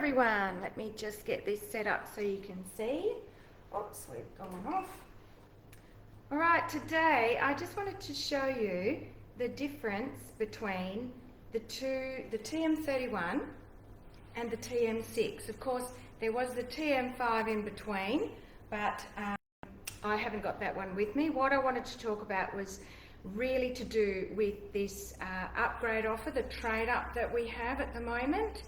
everyone, let me just get this set up so you can see. Oops, we've gone off. Alright, today I just wanted to show you the difference between the TM31 and the TM6. Of course, there was the TM5 in between, but I haven't got that one with me. What I wanted to talk about was really to do with this upgrade offer, the trade up that we have at the moment.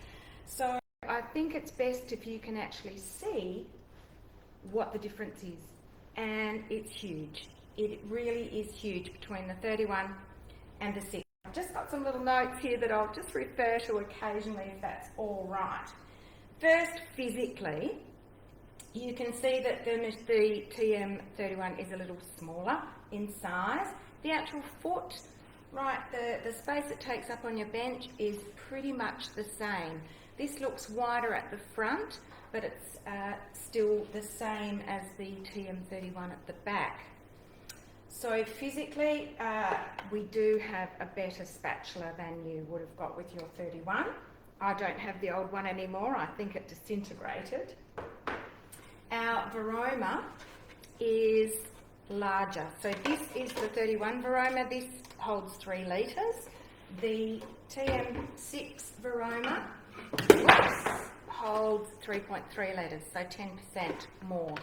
So I think it's best if you can actually see what the difference is, and it's huge. It really is huge between the 31 and the 6. I've just got some little notes here that I'll just refer to occasionally if that's all right. First, physically, you can see that the TM31 is a little smaller in size. The actual foot, right, the space it takes up on your bench is pretty much the same. This looks wider at the front, but it's still the same as the TM31 at the back. So physically, we do have a better spatula than you would have got with your 31. I don't have the old one anymore. I think it disintegrated. Our varoma is larger. So this is the 31 varoma. This holds 3 litres. The TM6 varoma holds 3.3 litres, so 10% more.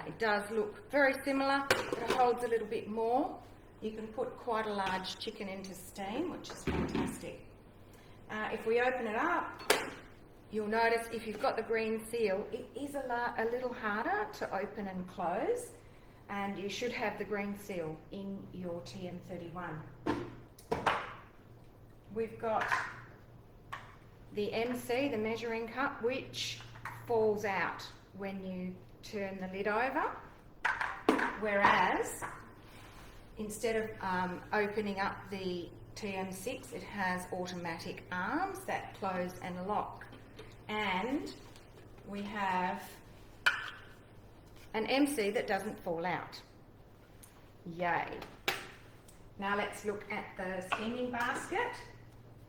It does look very similar, but it holds a little bit more. You can put quite a large chicken into steam, which is fantastic. If we open it up, you'll notice if you've got the green seal, it is a little harder to open and close, and you should have the green seal in your TM31. We've got the MC, the measuring cup, which falls out when you turn the lid over, whereas instead of opening up the TM6, it has automatic arms that close and lock. And we have an MC that doesn't fall out. Yay. Now let's look at the steaming basket.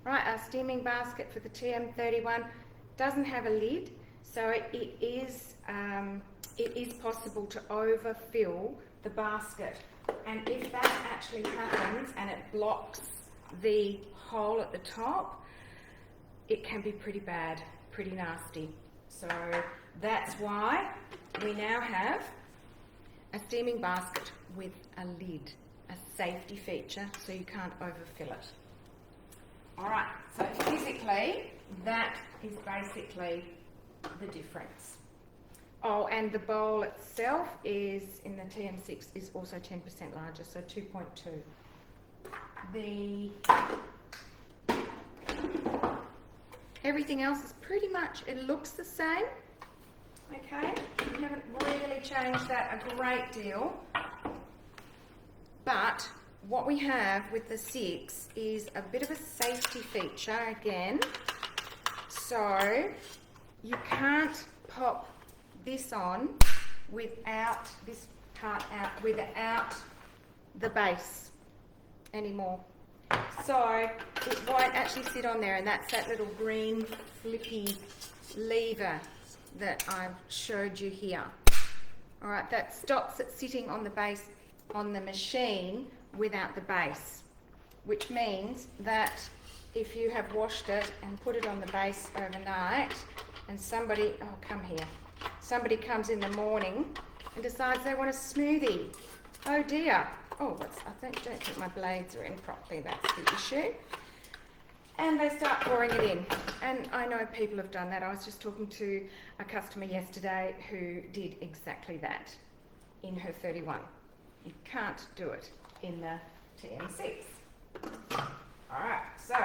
Right, our steaming basket for the TM31 doesn't have a lid, so it is possible to overfill the basket. And if that actually happens and it blocks the hole at the top, it can be pretty bad, pretty nasty. So that's why we now have a steaming basket with a lid, a safety feature, so you can't overfill it. Alright, so physically, that is basically the difference. Oh, and the bowl itself is, in the TM6, is also 10% larger, so 2.2. Everything else is pretty much, it looks the same. Okay, we haven't really changed that a great deal. But what we have with the 6 is a bit of a safety feature again. So you can't pop this on without this part out, without the base anymore. So it won't actually sit on there, and that's that little green flippy lever that I've showed you here. All right, that stops it sitting on the base on the machine without the base, which means that if you have washed it and put it on the base overnight and somebody comes in the morning and decides they want a smoothie, oh dear, I don't think my blades are in properly, that's the issue, and they start pouring it in. And I know people have done that. I was just talking to a customer yesterday who did exactly that in her 31. You can't do it in the TM6. Alright, so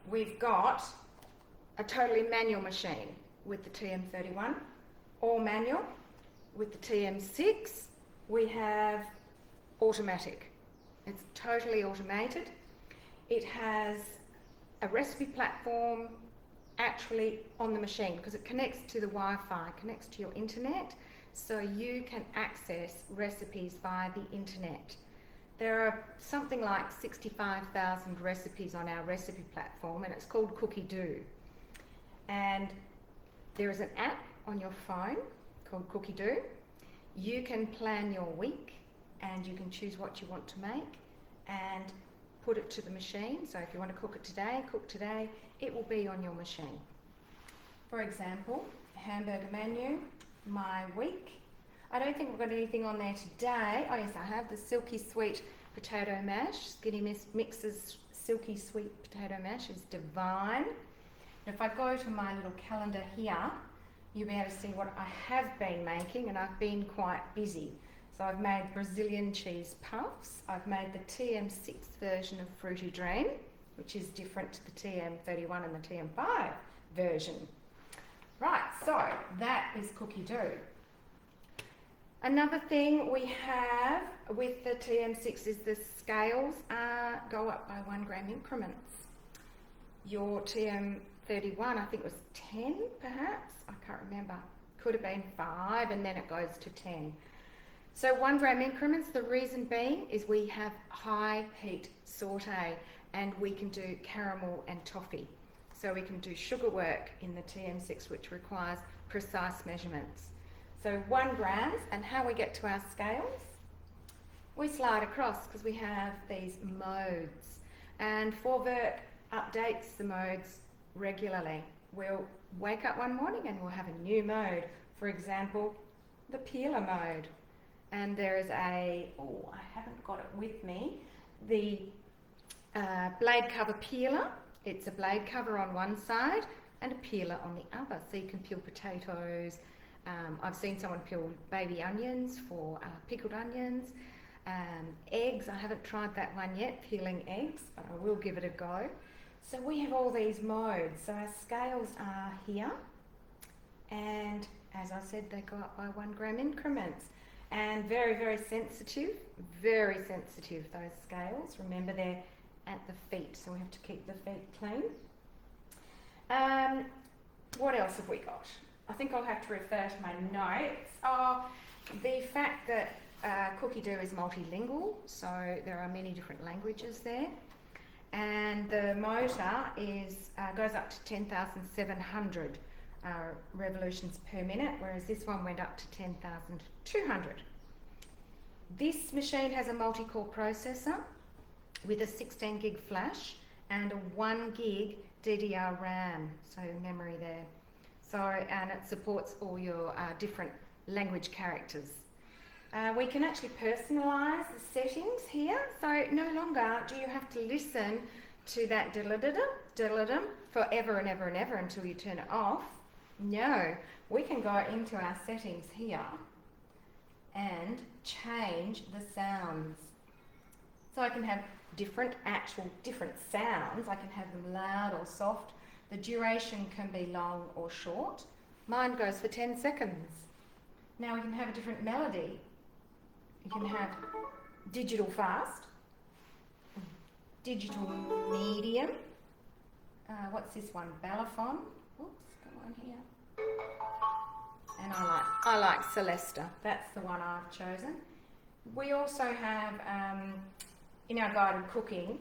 we've got a totally manual machine with the TM31, all manual. With the TM6, we have automatic. It's totally automated. It has a recipe platform actually on the machine because it connects to the Wi-Fi, connects to your internet, so you can access recipes via the internet. There are something like 65,000 recipes on our recipe platform, and it's called Cookie Do. And there is an app on your phone called Cookie Do. You can plan your week and you can choose what you want to make and put it to the machine. So if you want to cook today, it will be on your machine. For example, hamburger menu, my week. I don't think we've got anything on there today. Oh yes, I have the silky sweet potato mash. Skinny Mix's silky sweet potato mash is divine. And if I go to my little calendar here, you'll be able to see what I have been making, and I've been quite busy. So I've made Brazilian cheese puffs. I've made the TM6 version of Fruity Dream, which is different to the TM31 and the TM5 version. Right, so that is Cookie Do. Another thing we have with the TM6 is the scales go up by 1 gram increments. Your TM31, I think was 10 perhaps, I can't remember. Could have been 5 and then it goes to 10. So 1 gram increments, the reason being is we have high heat saute and we can do caramel and toffee. So we can do sugar work in the TM6, which requires precise measurements. So 1 gram, and how we get to our scales, we slide across because we have these modes. And Vorwerk updates the modes regularly. We'll wake up one morning and we'll have a new mode. For example, the peeler mode. And there is I haven't got it with me, the blade cover peeler. It's a blade cover on one side and a peeler on the other. So you can peel potatoes. I've seen someone peel baby onions for pickled onions. Eggs, I haven't tried that one yet, peeling eggs, but I will give it a go. So we have all these modes. So our scales are here. And as I said, they go up by 1 gram increments. And very, very sensitive, those scales. Remember, they're at the feet, so we have to keep the feet clean. What else have we got? I think I'll have to refer to my notes. The fact that Cookie Do is multilingual, so there are many different languages there. And the motor is goes up to 10,700 revolutions per minute, whereas this one went up to 10,200. This machine has a multi-core processor with a 16 gig flash and a 1 gig DDR RAM, so memory there. So, and it supports all your different language characters. We can actually personalise the settings here, so no longer do you have to listen to that diddle-dum forever and ever and ever until you turn it off. No, we can go into our settings here and change the sounds. So I can have different sounds. I can have them loud or soft. The duration can be long or short. Mine goes for 10 seconds. Now we can have a different melody. You can have digital fast, digital medium. What's this one? Balafon. Oops, go on here. And I like Celesta. That's the one I've chosen. We also have in our guided cooking,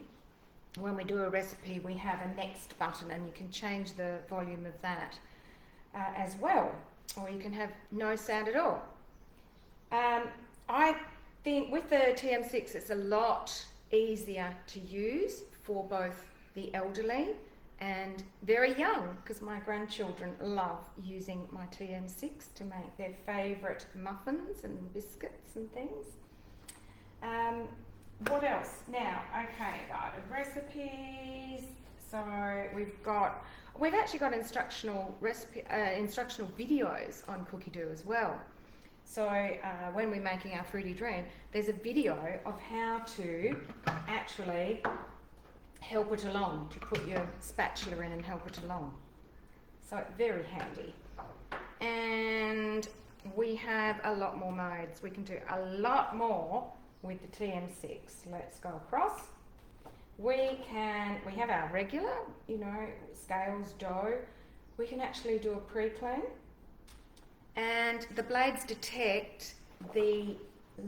when we do a recipe, we have a next button, and you can change the volume of that as well, or you can have no sound at all. I think with the TM6 it's a lot easier to use for both the elderly and very young, because my grandchildren love using my TM6 to make their favourite muffins and biscuits and things. What else? Now, okay, guided recipes. So we've actually got instructional videos on Cookie Do as well. So when we're making our Fruity Dream, there's a video of how to actually help it along, to put your spatula in and help it along. So very handy. And we have a lot more modes. We can do a lot more with the TM6. Let's go across. We have our regular, scales, dough. We can actually do a pre-clean. And the blades detect the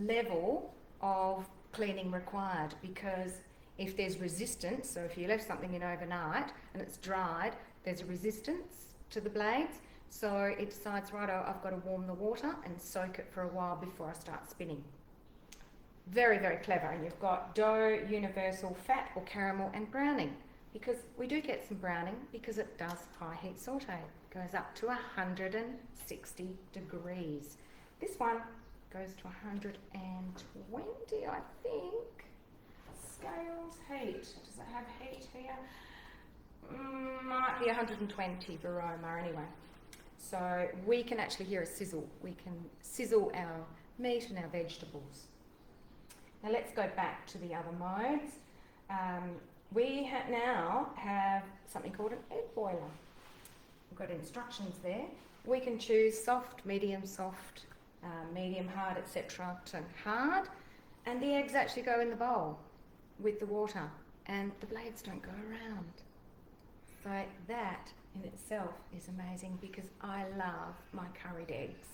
level of cleaning required, because if there's resistance, so if you left something in overnight and it's dried, there's a resistance to the blades, so it decides, righto, I've got to warm the water and soak it for a while before I start spinning. Very, very clever. And you've got dough, universal, fat or caramel and browning, because we do get some browning because it does high heat saute. It goes up to 160 degrees. This one goes to 120, I think. Scales, heat. Does it have heat here? Might be 120 Varoma anyway. So we can actually hear a sizzle. We can sizzle our meat and our vegetables. Now let's go back to the other modes. We now have something called an egg boiler. We've got instructions there. We can choose soft, medium hard, etc. to hard, and the eggs actually go in the bowl with the water, and the blades don't go around. So that in itself is amazing, because I love my curried eggs.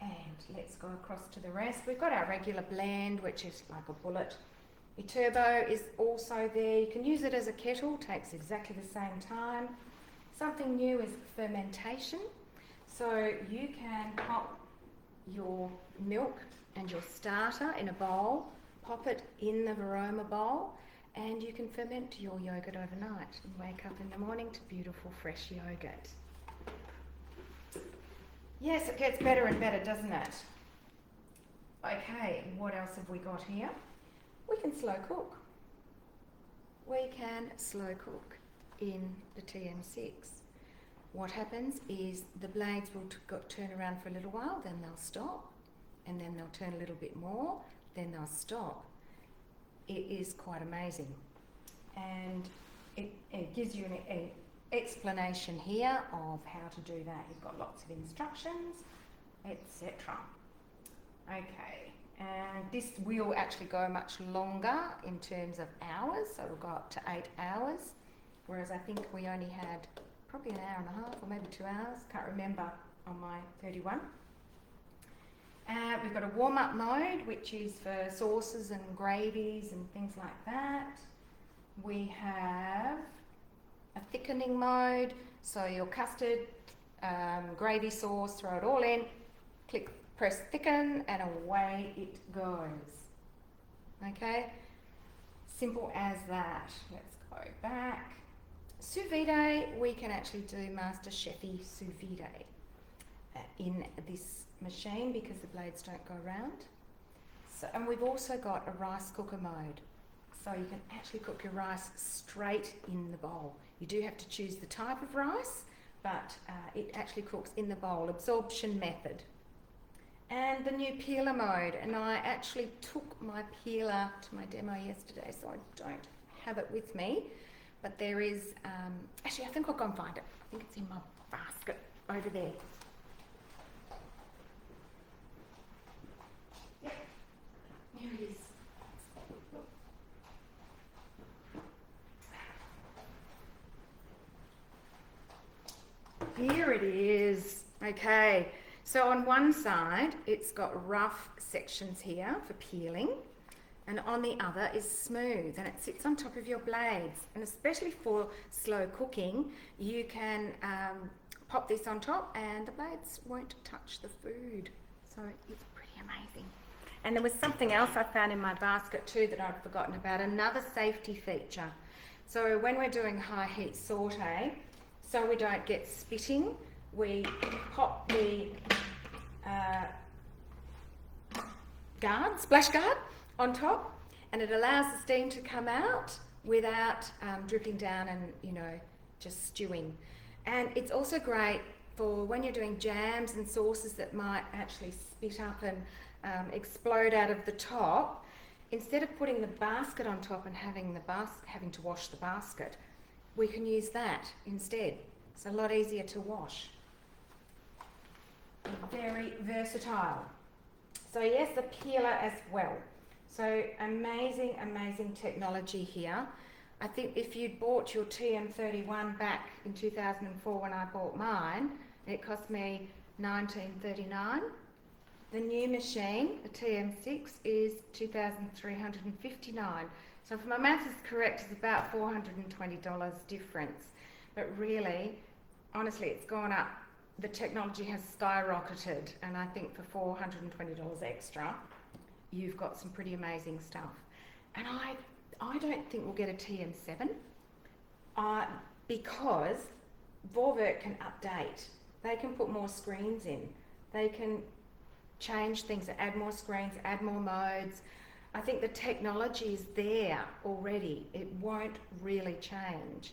And let's go across to the rest. We've got our regular blend, which is like a bullet. Your turbo is also there. You can use it as a kettle, takes exactly the same time. Something new is fermentation. So you can pop your milk and your starter in a bowl, pop it in the Varoma bowl, and you can ferment your yogurt overnight and wake up in the morning to beautiful fresh yogurt. Yes, it gets better and better, doesn't it? Okay, what else have we got here? We can slow cook. We can slow cook in the TM6. What happens is the blades will turn around for a little while, then they'll stop, and then they'll turn a little bit more, then they'll stop. It is quite amazing. And it gives you an explanation here of how to do that. You've got lots of instructions, etc. Okay, and this will actually go much longer in terms of hours, so we'll go up to 8 hours, whereas I think we only had probably an hour and a half or maybe 2 hours, can't remember on my 31. We've got a warm-up mode, which is for sauces and gravies and things like that. We have a thickening mode, so your custard, gravy sauce, throw it all in, press thicken, and away it goes. Okay, simple as that. Let's go back. Sous vide, we can actually do Master Chefy sous vide in this machine because the blades don't go around. So, and we've also got a rice cooker mode, so you can actually cook your rice straight in the bowl. You do have to choose the type of rice, but it actually cooks in the bowl, absorption method. And the new peeler mode, and I actually took my peeler to my demo yesterday, so I don't have it with me, but there is, actually I think I'll go and find it. I think it's in my basket over there. Yep, here it is. Here it is. Okay, so on one side it's got rough sections here for peeling, and on the other is smooth, and it sits on top of your blades. And especially for slow cooking, you can pop this on top and the blades won't touch the food. So it's pretty amazing. And there was something else I found in my basket too that I'd forgotten about, another safety feature. So when we're doing high heat saute, so we don't get spitting, we pop the splash guard on top, and it allows the steam to come out without dripping down and, you know, just stewing. And it's also great for when you're doing jams and sauces that might actually spit up and explode out of the top. Instead of putting the basket on top and having to wash the basket, we can use that instead. It's a lot easier to wash. Very versatile. So yes, the peeler as well. So amazing, amazing technology here. I think if you'd bought your TM31 back in 2004 when I bought mine, it cost me $19.39. The new machine, the TM6, is $2,359. So if my math is correct, it's about $420 difference. But really, honestly, it's gone up. The technology has skyrocketed, and I think for $420 extra, you've got some pretty amazing stuff. And I don't think we'll get a TM7 because Vorwerk can update. They can put more screens in. They can change things, add more screens, add more modes. I think the technology is there already. It won't really change.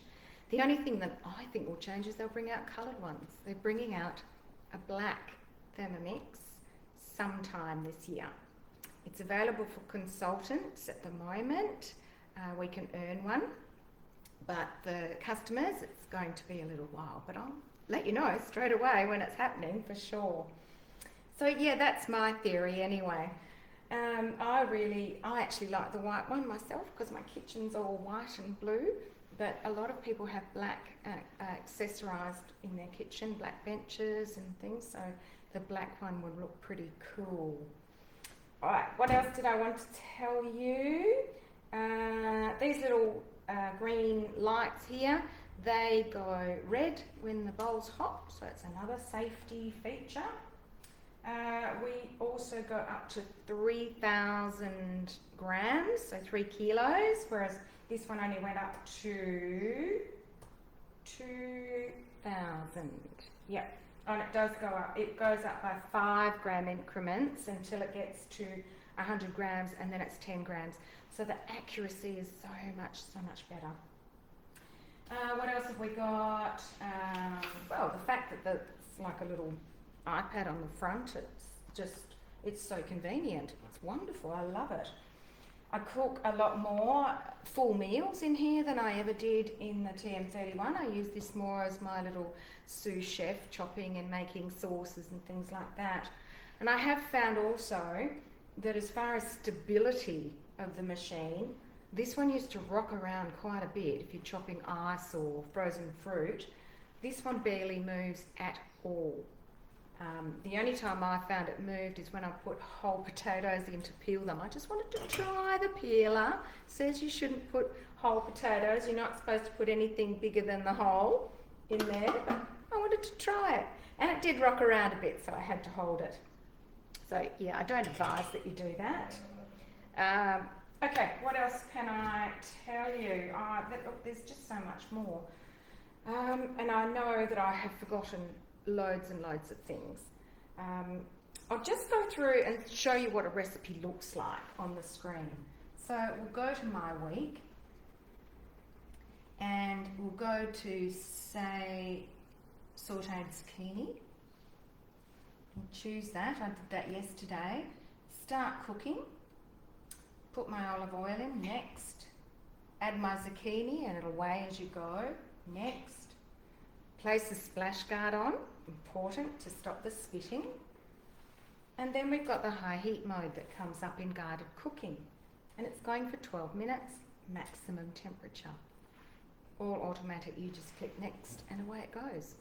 The only thing that I think will change is they'll bring out coloured ones. They're bringing out a black Thermomix sometime this year. It's available for consultants at the moment. We can earn one, but the customers, it's going to be a little while, but I'll let you know straight away when it's happening for sure. So yeah, that's my theory anyway. I actually like the white one myself because my kitchen's all white and blue, but a lot of people have black accessorised in their kitchen, black benches and things, so the black one would look pretty cool. Alright, what else did I want to tell you? These little green lights here, they go red when the bowl's hot, so it's another safety feature. We also go up to 3,000 grams, so 3 kilos, whereas this one only went up to 2,000. Yep, and it does go up. It goes up by 5 gram increments until it gets to 100 grams, and then it's 10 grams. So the accuracy is so much better. What else have we got? Well, the fact that it's like a little iPad on the front, it's so convenient. It's wonderful. I love it. I cook a lot more full meals in here than I ever did in the TM31. I use this more as my little sous chef, chopping and making sauces and things like that. And I have found also that as far as stability of the machine, this one used to rock around quite a bit if you're chopping ice or frozen fruit. This one barely moves at all. The only time I found it moved is when I put whole potatoes in to peel them. I just wanted to try the peeler. It says you shouldn't put whole potatoes. You're not supposed to put anything bigger than the whole in there. But I wanted to try it. And it did rock around a bit, so I had to hold it. So yeah, I don't advise that you do that. Okay, what else can I tell you? Look, there's just so much more. And I know that I have forgotten loads and loads of things. I'll just go through and show you what a recipe looks like on the screen. So we'll go to my week and we'll go to, say, sauteed zucchini. We'll choose that. I did that yesterday. Start cooking. Put my olive oil in. Next. Add my zucchini and it'll weigh as you go. Next. Place the splash guard on, important to stop the spitting. And then we've got the high heat mode that comes up in guided cooking. And it's going for 12 minutes, maximum temperature. All automatic, you just click next and away it goes.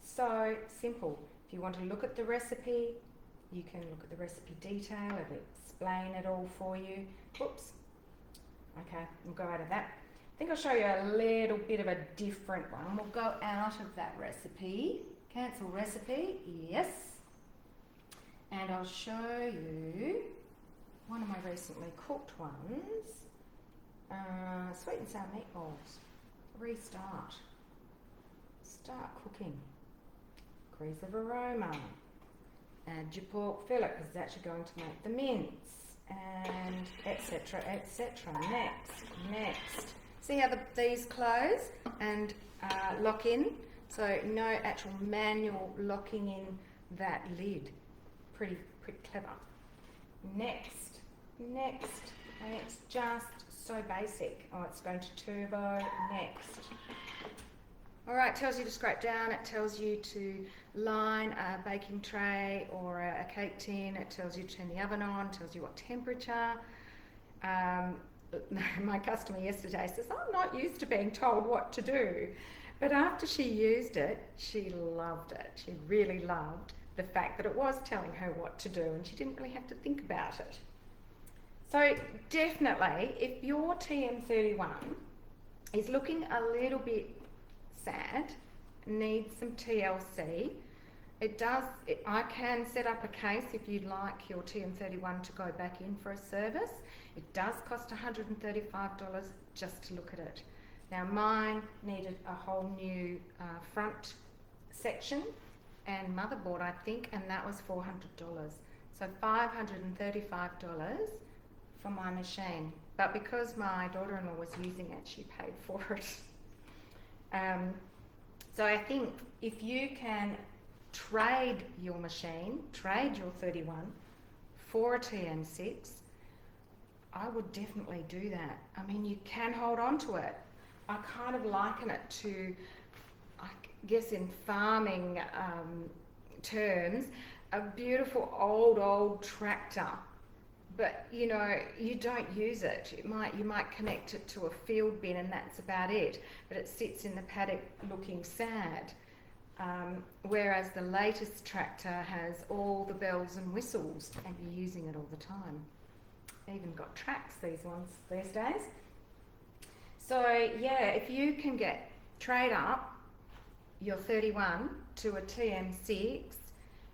So simple. If you want to look at the recipe, you can look at the recipe detail, it'll explain it all for you. Whoops. Okay, we'll go out of that. I think I'll show you a little bit of a different one. We'll go out of that recipe. Cancel recipe, yes. And I'll show you one of my recently cooked ones. Sweet and sour meatballs. Restart. Start cooking. Increase of aroma. Add your pork fillet because it's actually going to make the mince. And etc, etc. Next. See how these close and lock in? So no actual manual locking in that lid. Pretty clever. Next. And it's just so basic. Oh, it's going to turbo. Next. Alright, it tells you to scrape down, it tells you to line a baking tray or a cake tin, it tells you to turn the oven on, tells you what temperature. My customer yesterday says, I'm not used to being told what to do. But after she used it, she loved it. She really loved the fact that it was telling her what to do and she didn't really have to think about it. So definitely, if your TM31 is looking a little bit sad, needs some TLC, I can set up a case if you'd like your TM31 to go back in for a service. It does cost $135 just to look at it. Now mine needed a whole new front section and motherboard, I think, and that was $400. So $535 for my machine. But because my daughter-in-law was using it, she paid for it. So I think if you can trade your machine, trade your 31 for a TM6, I would definitely do that. I mean, you can hold on to it. I kind of liken it to, I guess in farming terms, a beautiful old tractor. But you know, you don't use it. You might connect it to a field bin and that's about it. But it sits in the paddock looking sad. Whereas the latest tractor has all the bells and whistles and you're using it all the time. Even got tracks these days. So yeah, if you can trade up your 31 to a TM6,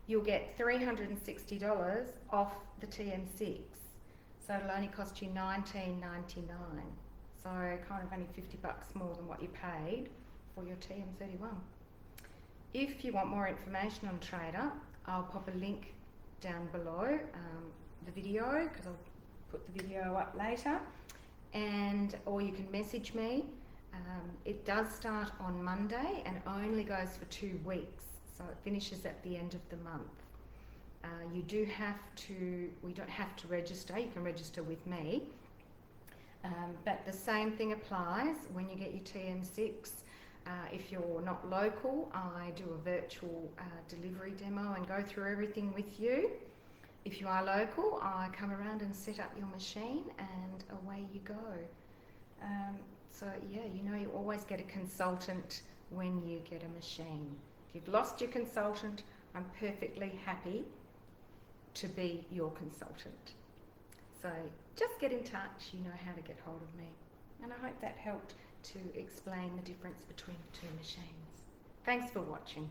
you'll get $360 off the TM6. So it'll only cost you $19.99. So kind of only $50 more than what you paid for your TM31. If you want more information on Trader, I'll pop a link down below the video, because I'll put the video up later, or you can message me. It does start on Monday and only goes for 2 weeks, so it finishes at the end of the month. We don't have to register. You can register with me, but the same thing applies when you get your TM6. If you're not local, I do a virtual delivery demo and go through everything with you. If you are local, I come around and set up your machine and away you go. So yeah, you know, you always get a consultant when you get a machine. If you've lost your consultant, I'm perfectly happy to be your consultant. So just get in touch, you know how to get hold of me. And I hope that helped to explain the difference between the two machines. Thanks for watching.